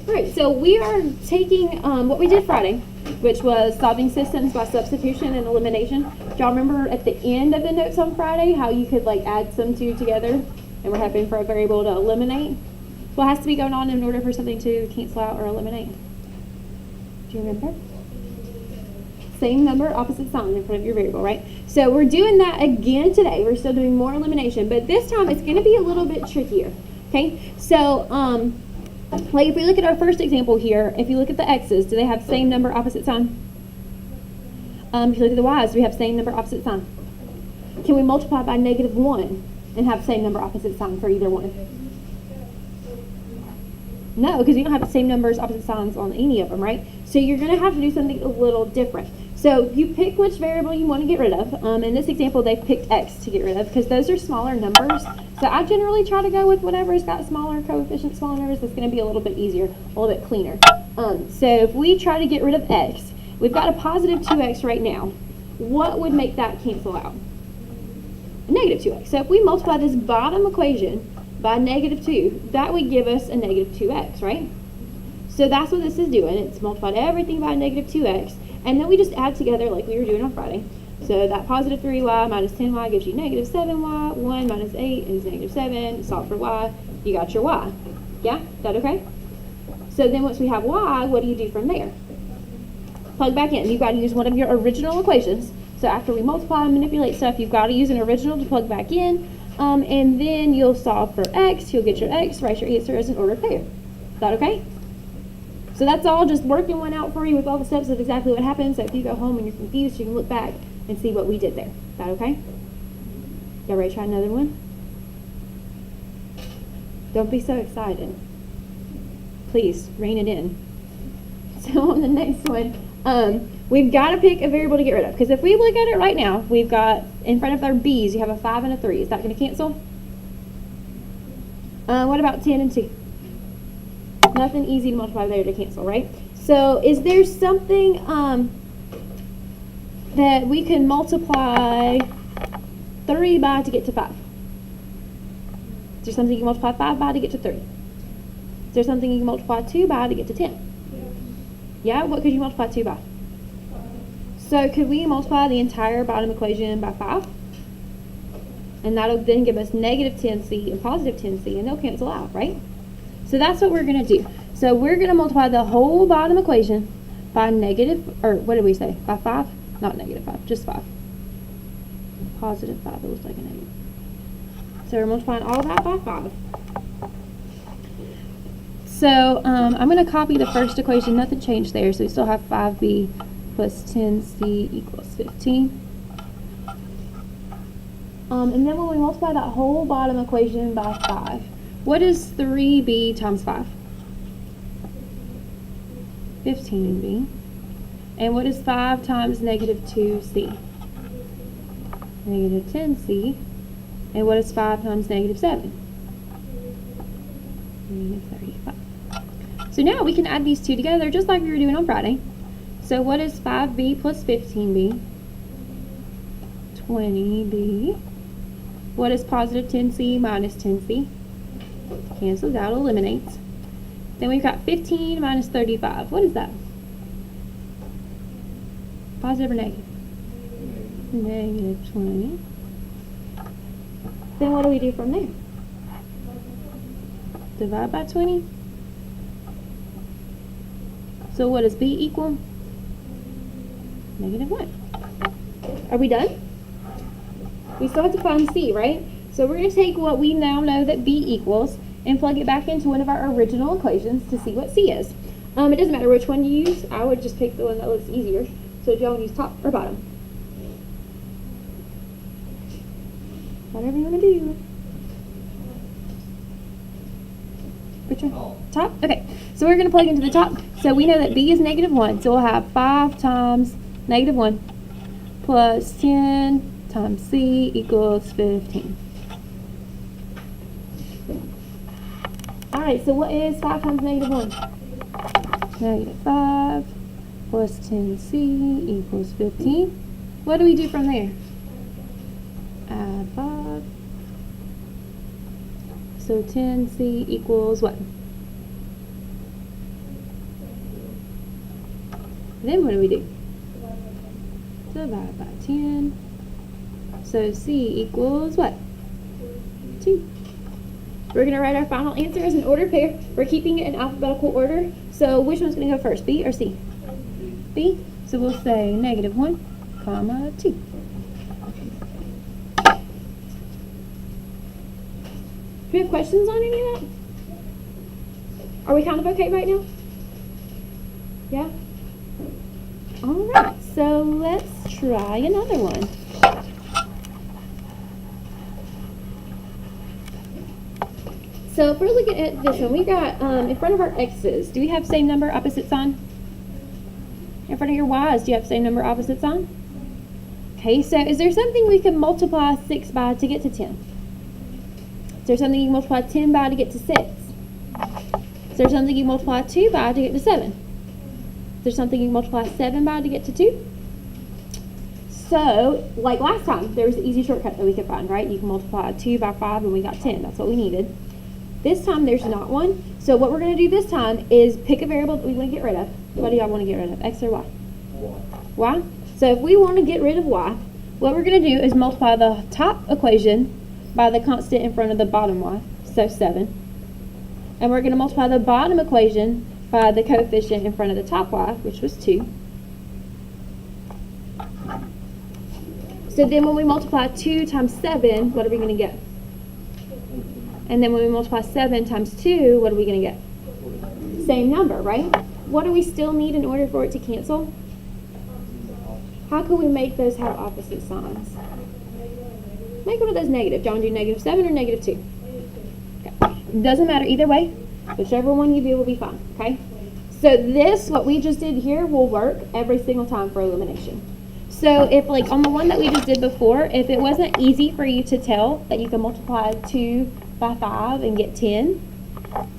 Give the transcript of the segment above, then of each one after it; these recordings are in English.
All right, so we are taking what we did Friday, which was solving systems by substitution and elimination. Do y'all remember at the end of the notes on Friday how you could like add some two together and we're hoping for a variable to eliminate? What has to be going on in order for something to cancel out or eliminate? Do you remember? Same number, opposite sign in front of your variable, right? So we're doing that again today. We're still doing more elimination, but this time it's going to be a little bit trickier. Okay, so like if we look at our first example here, if you look at the x's, do they have same number, opposite sign? If you look at the y's, do we have same number, opposite sign? Can we multiply by -1 and have same number, opposite sign for either one? No, because you don't have the same numbers, opposite signs on any of them, right? So you're going to have to do something a little different. So you pick which variable you want to get rid of. In this example, they've picked x to get rid of because those are smaller numbers. So I generally try to go with whatever's got smaller coefficients, smaller numbers. That's going to be a little bit easier, a little bit cleaner. So if we try to get rid of x, we've got a positive 2x right now. What would make that cancel out? A negative 2x. So if we multiply this bottom equation by -2, that would give us a negative 2x, right? So that's what this is doing. It's multiplied everything by negative 2x, and then we just add together like we were doing on Friday. So that positive 3y minus 10y gives you negative 7y. 1 minus 8 is negative 7. Solve for y. You got your y. Yeah? Is that okay? So then once we have y, what do you do from there? Plug back in. You've got to use one of your original equations. So after we multiply and manipulate stuff, you've got to use an original to plug back in. And then you'll solve for x. You'll get your x, write your answer as an ordered pair. Is that okay? So that's all just working one out for you with all the steps of exactly what happens. So if you go home and you're confused, you can look back and see what we did there. Is that okay? Y'all ready to try another one? Don't be so excited. Please, rein it in. So on the next one, we've got to pick a variable to get rid of. Because if we look at it right now, we've got, in front of our b's, you have a 5 and a 3. Is that going to cancel? What about 10 and 2? Nothing easy to multiply there to cancel, right? So is there something that we can multiply 3 by to get to 5? Is there something you can multiply 5 by to get to 3? Is there something you can multiply 2 by to get to 10? Yeah, what could you multiply 2 by? So could we multiply the entire bottom equation by 5? And that'll then give us negative 10c and positive 10c, and they'll cancel out, right? So that's what we're going to do. So we're going to multiply the whole bottom equation by negative, or what did we say? By 5? Not negative 5, just 5. Positive 5, it looks like a negative. So we're multiplying all that by 5. So I'm going to copy the first equation. Nothing changed there. So we still have 5b plus 10c equals 15. And then when we multiply that whole bottom equation by 5, what is 3b times 5? 15b. And what is 5 times negative 2c? Negative 10c. And what is 5 times negative 7? Negative 35. So now we can add these two together just like we were doing on Friday. So what is 5b plus 15b? 20b. What is positive 10c minus 10c? Cancels out, eliminates. Then we've got 15 minus 35. What is that? Positive or negative? Negative 20. Then what do we do from there? Divide by 20. So what does b equal? Negative 1. Are we done? We still have to find c, right? So we're going to take what we now know that b equals and plug it back into one of our original equations to see what c is. It doesn't matter which one you use. I would just pick the one that looks easier. So do y'all want to use top or bottom? Whatever you want to do. Which one? Top? Okay. So we're going to plug into the top. So we know that b is negative 1. So we'll have 5 times negative 1 plus 10 times c equals 15. Alright, so what is 5 times negative 1? Negative 5 plus 10c equals 15. What do we do from there? Add 5. So 10c equals what? Then what do? Divide by 10. So C equals what? 2. We're going to write our final answer as an ordered pair. We're keeping it in alphabetical order. So which one's going to go first, B or C? B. So we'll say -1, 2. Do we have questions on any of that? Are we kind of okay right now? Yeah? All right, so let's try another one. So if we're looking at this one, we got in front of our x's, do we have same number, opposite sign? In front of your y's, do you have same number, opposite sign? Okay, so is there something we can multiply 6 by to get to 10? Is there something you can multiply 10 by to get to 6? Is there something you can multiply 2 by to get to 7? Is there something you can multiply 7 by to get to 2? So, like last time, there was an easy shortcut that we could find, right? You can multiply 2 by 5 and we got 10. That's what we needed. This time, there's not one. So what we're going to do this time is pick a variable that we want to get rid of. What do y'all want to get rid of, x or y? Y. So if we want to get rid of y, what we're going to do is multiply the top equation by the constant in front of the bottom y, so 7. And we're going to multiply the bottom equation by the coefficient in front of the top y, which was 2. So then when we multiply 2 times 7, what are we going to get? And then when we multiply 7 times 2, what are we going to get? Same number, right? What do we still need in order for it to cancel? How can we make those have opposite signs? Make one of those negative. Do you want to do -7 or -2? Okay. Doesn't matter either way. Whichever one you do will be fine, okay? So this, what we just did here, will work every single time for elimination. So if, like, on the one that we just did before, if it wasn't easy for you to tell that you can multiply 2 by 5 and get 10,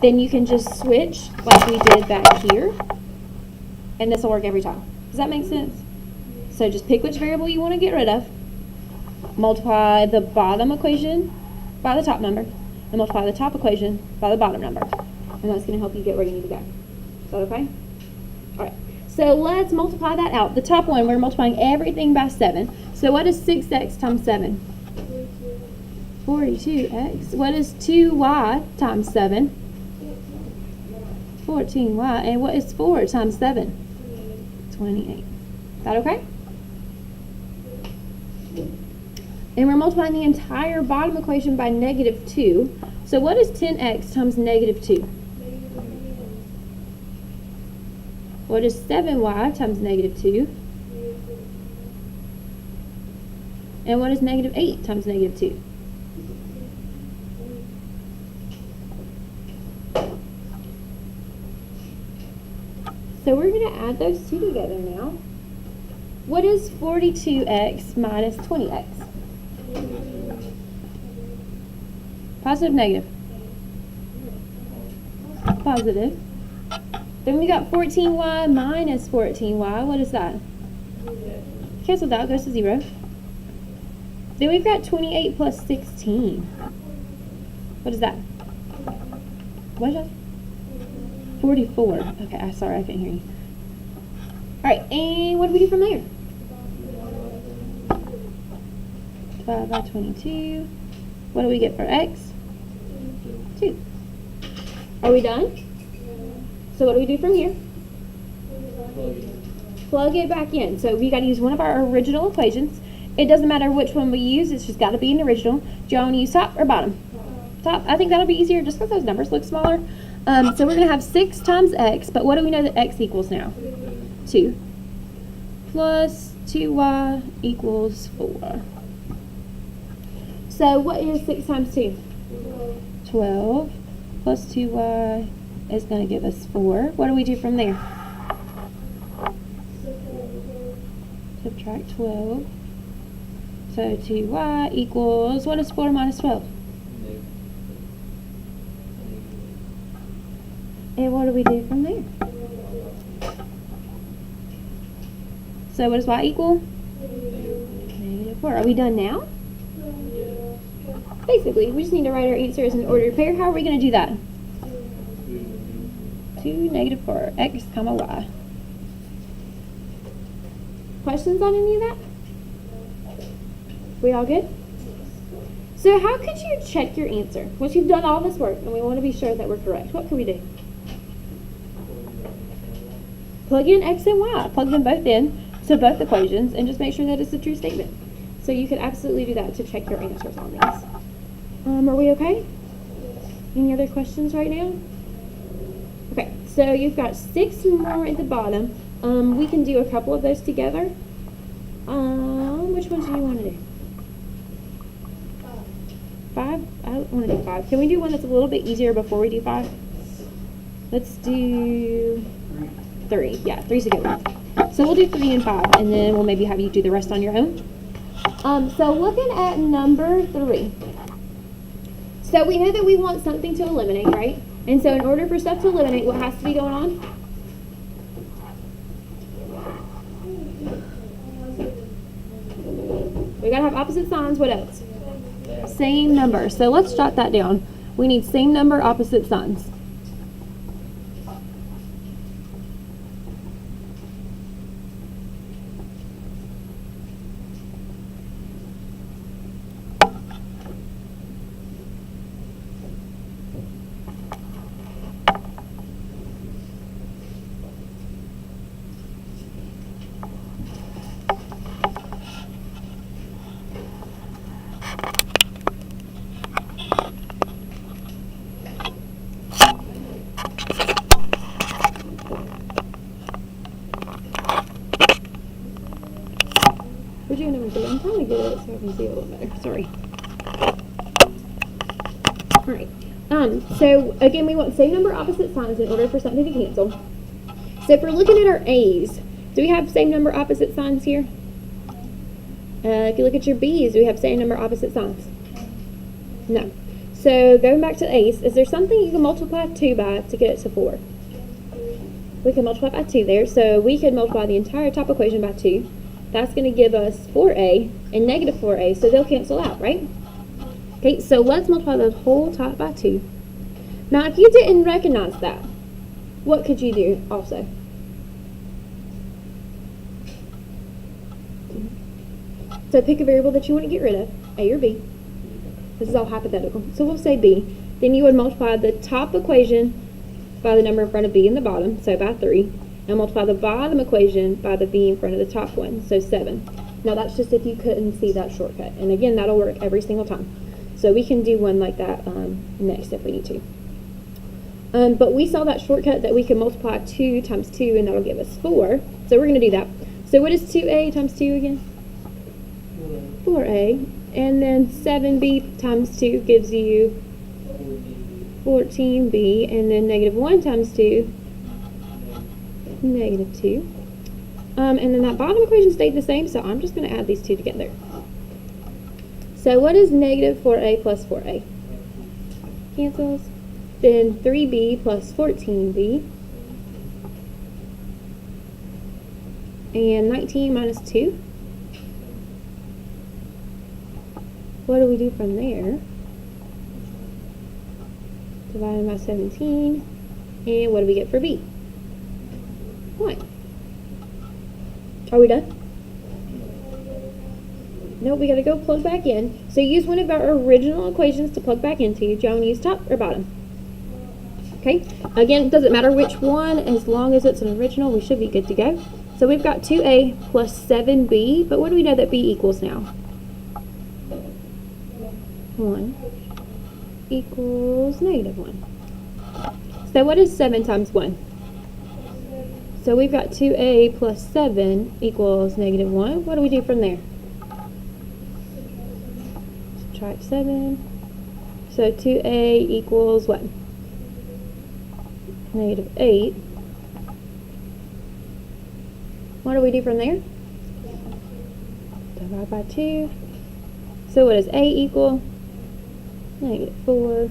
then you can just switch like we did back here, and this will work every time. Does that make sense? So just pick which variable you want to get rid of, multiply the bottom equation by the top number, and multiply the top equation by the bottom number. And that's going to help you get where you need to go. Is that okay? All right. So let's multiply that out. The top one, we're multiplying everything by 7. So what is 6x times 7? 42x. What is 2y times 7? 14y. And what is 4 times 7? 28. Is that okay? And we're multiplying the entire bottom equation by -2. So what is 10x times -2? What is 7y times -2? And what is -8 times -2? So we're going to add those two together now. What is 42x minus 20x? Positive, negative? Positive. Then we got 14y minus 14y. What is that? Cancel that, goes to 0. Then we've got 28 plus 16. What is that? What is that? 44. Okay, sorry, I can't hear you. Alright, and what do we do from there? Divide by 22. What do we get for x? 2. Are we done? So what do we do from here? Plug it back in. So we got to use one of our original equations. It doesn't matter which one we use. It's just got to be an original. Do you want to use top or bottom? Top. I think that'll be easier just because those numbers look smaller. So we're going to have 6 times x, but what do we know that x equals now? 2. Plus 2y equals 4. So what is 6 times 2? 12. Plus 2y is going to give us 4. What do we do from there? Subtract 12. So 2y equals, what is 4 minus 12? And what do we do from there? So what does y equal? -4. Are we done now? Basically, we just need to write our answer as an ordered pair. How are we going to do that? 2, -4, x, y. Questions on any of that? We all good? So how could you check your answer? Once you've done all this work and we want to be sure that we're correct, what can we do? Plug in X and Y. Plug them both in to both equations and just make sure that it's a true statement. So you could absolutely do that to check your answers on these. Are we okay? Any other questions right now? Okay, so you've got 6 more at the bottom. We can do a couple of those together. Which ones do you want to do? 5? I don't want to do 5. Can we do one that's a little bit easier before we do 5? Let's do 3. Yeah, 3's a good one. So we'll do 3 and 5, and then we'll maybe have you do the rest on your own. So looking at number 3. So we know that we want something to eliminate, right? And so in order for stuff to eliminate, what has to be going on? We gotta have opposite signs. What else? Same number. So let's jot that down. We need same number, opposite signs. We're doing number 3. I'm trying to get it so I can see it a little better. Sorry. Alright. So again, we want same number, opposite signs in order for something to cancel. So if we're looking at our A's, do we have same number, opposite signs here? If you look at your B's, do we have same number, opposite signs? No. So going back to A's, is there something you can multiply 2 by to get it to 4? We can multiply by 2 there. So we could multiply the entire top equation by 2. That's going to give us 4a and negative 4a, so they'll cancel out, right? Okay, so let's multiply the whole top by 2. Now, if you didn't recognize that, what could you do also? So pick a variable that you want to get rid of, a or b. This is all hypothetical. So we'll say b. Then you would multiply the top equation by the number in front of b in the bottom, so by 3. And multiply the bottom equation by the b in front of the top one, so 7. Now that's just if you couldn't see that shortcut. And again, that'll work every single time. So we can do one like that next if we need to. But we saw that shortcut that we can multiply 2 times 2, and that'll give us 4. So we're going to do that. So what is 2a times 2 again? 4a. And then 7b times 2 gives you 14b. And then negative 1 times 2, negative 2. And then that bottom equation stayed the same, so I'm just going to add these two together. So what is negative 4a plus 4a? Cancels. Then 3b plus 14b. And 19 minus 2. What do we do from there? Divided by 17. And what do we get for b? 1. Are we done? No, we gotta go plug back in. So use one of our original equations to plug back into. Do you want to use top or bottom? Okay. Again, it doesn't matter which one, as long as it's an original, we should be good to go. So we've got 2a plus 7b, but what do we know that b equals now? 1 equals negative 1. So what is 7 times 1? So we've got 2a plus 7 equals negative 1. What do we do from there? Subtract 7. So 2a equals what? Negative 8. What do we do from there? Divide by 2. So what does a equal? Negative 4.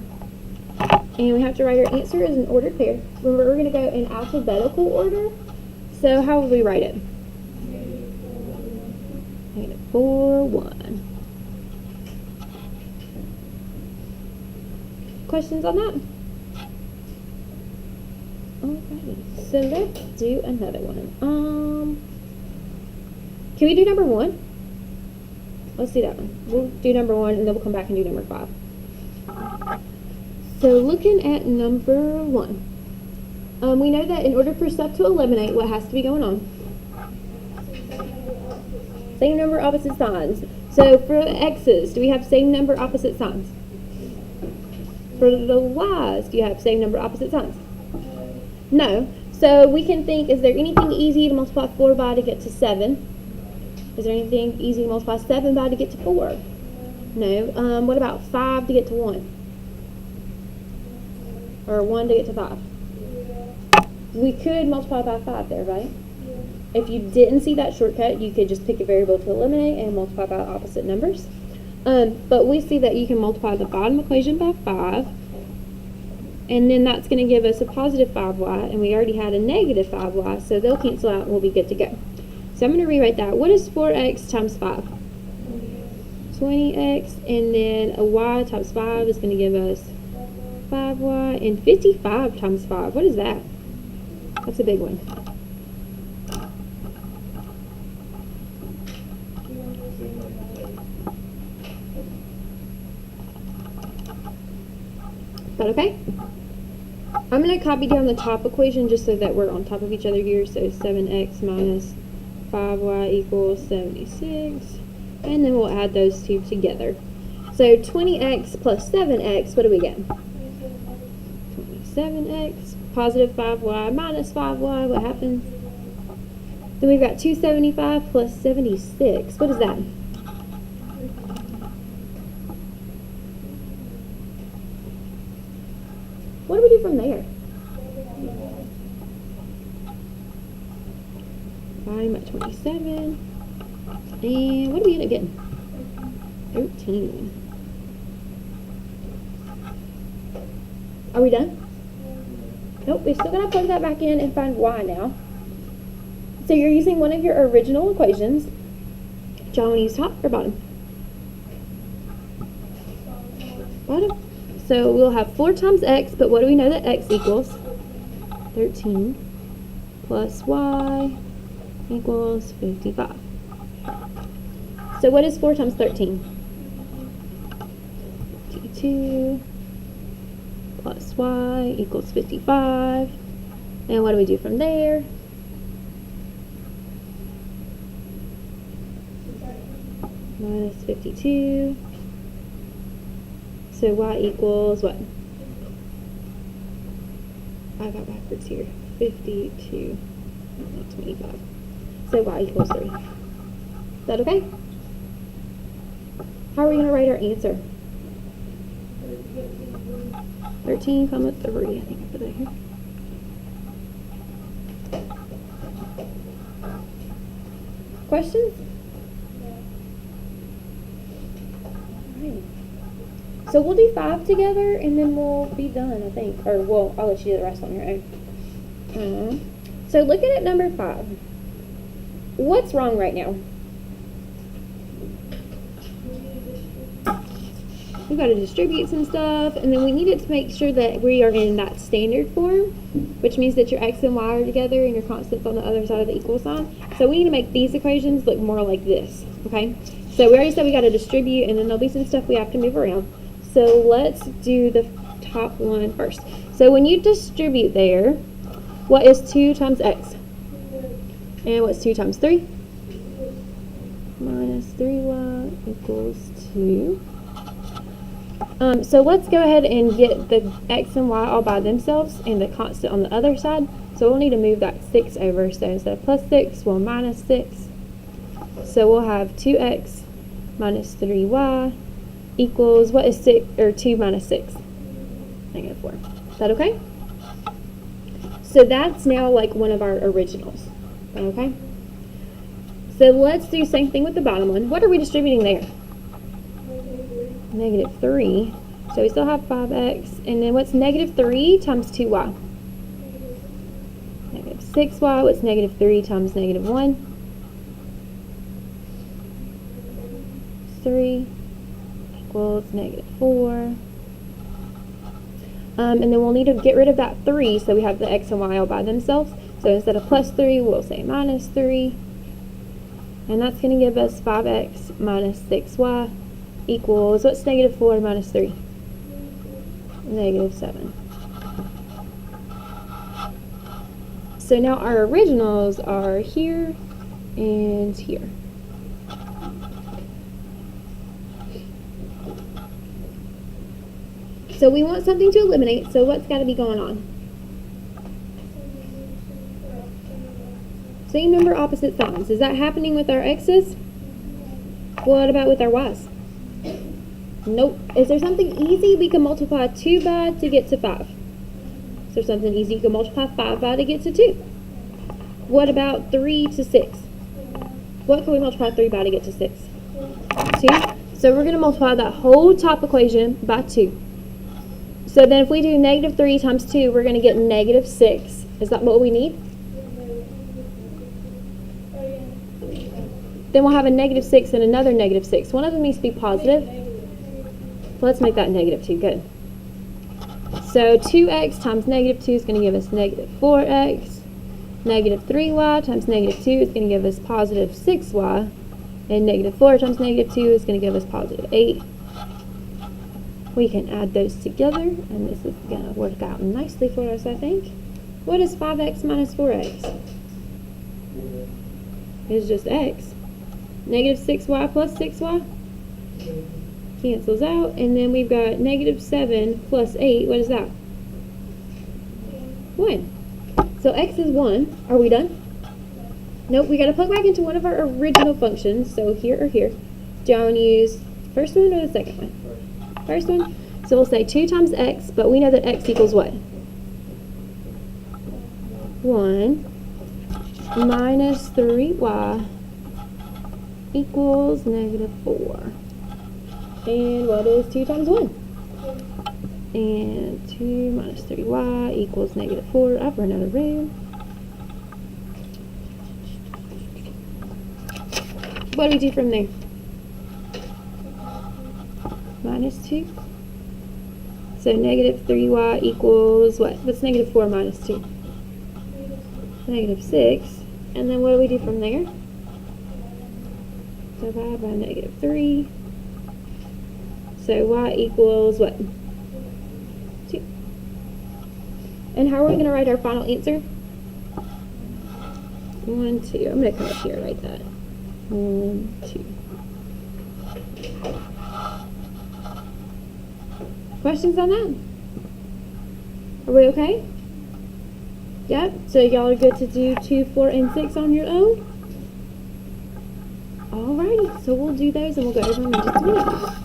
And we have to write our answer as an ordered pair. Remember, we're going to go in alphabetical order. So how would we write it? Negative 4, 1. Questions on that? Alrighty, so let's do another one. Can we do number 1? Let's do that one. We'll do number 1, and then we'll come back and do number 5. So looking at number 1, we know that in order for stuff to eliminate, what has to be going on? Same number, opposite signs. So for the x's, do we have same number, opposite signs? For the y's, do you have same number, opposite signs? No. So we can think, is there anything easy to multiply 4 by to get to 7? Is there anything easy to multiply 7 by to get to 4? No. What about 5 to get to 1? Or 1 to get to 5? We could multiply by 5 there, right? If you didn't see that shortcut, you could just pick a variable to eliminate and multiply by opposite numbers. But we see that you can multiply the bottom equation by 5, and then that's going to give us a positive 5y, and we already had a negative 5y, so they'll cancel out and we'll be good to go. So I'm going to rewrite that. What is 4x times 5? 20x, and then a y times 5 is going to give us 5y, and 55 times 5. What is that? That's a big one. Is that okay? I'm going to copy down the top equation just so that we're on top of each other here. So 7x minus 5y equals 76. And then we'll add those two together. So 20x plus 7x, what do we get? 27x. Positive 5y minus 5y, what happens? Then we've got 275 plus 76. What is that? What do we do from there? I'm at 27. And what do we end up getting? 13. Are we done? Nope, we still gotta plug that back in and find y now. So you're using one of your original equations. John, want to use top or bottom? Bottom. So we'll have 4 times x, but what do we know that x equals? 13 plus y equals 55. So what is 4 times 13? 52 plus y equals 55. And what do we do from there? Minus 52. So y equals what? I got backwards here. 52, not 25. So y equals 3. Is that okay? How are we going to write our answer? 13, 3. I think I put that here. Questions? Alright. So we'll do 5 together and then we'll be done, I think. Or, well, I'll let you do the rest on your own. So looking at number 5. What's wrong right now? We've got to distribute some stuff, and then we need it to make sure that we are in that standard form, which means that your x and y are together and your constant's on the other side of the equal sign. So we need to make these equations look more like this, okay? So we already said we got to distribute, and then there'll be some stuff we have to move around. So let's do the top one first. So when you distribute there, what is 2 times x? And what's 2 times 3? Minus 3y equals 2. So let's go ahead and get the x and y all by themselves and the constant on the other side. So we'll need to move that 6 over. So instead of plus 6, we'll minus 6. So we'll have 2x minus 3y equals, what is 6 or 2 minus 6? Negative 4. Is that okay? So that's now like one of our originals. Okay? So let's do the same thing with the bottom one. What are we distributing there? Negative 3. So we still have 5x. And then what's negative 3 times 2y? Negative 6y. What's negative 3 times negative 1? 3 equals negative 4. And then we'll need to get rid of that 3 so we have the x and y all by themselves. So instead of plus 3, we'll say minus 3. And that's going to give us 5x minus 6y equals, what's negative 4 minus 3? Negative 7. So now our originals are here and here. So we want something to eliminate, so what's got to be going on? Same number, opposite signs. Is that happening with our x's? What about with our y's? Nope. Is there something easy we can multiply 2 by to get to 5? Is there something easy you can multiply 5 by to get to 2? What about 3 to 6? What can we multiply 3 by to get to 6? 2. So we're going to multiply that whole top equation by 2. So then if we do negative 3 times 2, we're going to get negative 6. Is that what we need? Then we'll have a negative 6 and another negative 6. One of them needs to be positive. Let's make that negative 2. Good. So 2x times negative 2 is going to give us negative 4x. Negative 3y times negative 2 is going to give us positive 6y. And negative 4 times negative 2 is going to give us positive 8. We can add those together, and this is going to work out nicely for us, I think. What is 5x minus 4x? It's just x. Negative 6y plus 6y cancels out, and then we've got negative 7 plus 8. What is that? 1. So x is 1. Are we done? Nope, we got to plug back into one of our original functions. So here or here. Do you want to use the first one or the second one? First one. So we'll say 2 times x, but we know that x equals what? 1 minus 3y equals negative 4. And what is 2 times 1? And 2 minus 3y equals negative 4. I've run out of room. What do we do from there? Minus 2. So negative 3y equals what? What's negative 4 minus 2? Negative 6. And then what do we do from there? Divide by negative 3. So y equals what? 2. And how are we going to write our final answer? 1, 2. I'm going to come up here and write that. 1, 2. Questions on that? Are we okay? Yep. So y'all are good to do 2, 4, and 6 on your own? Alrighty. So we'll do those and we'll go over them in just a minute.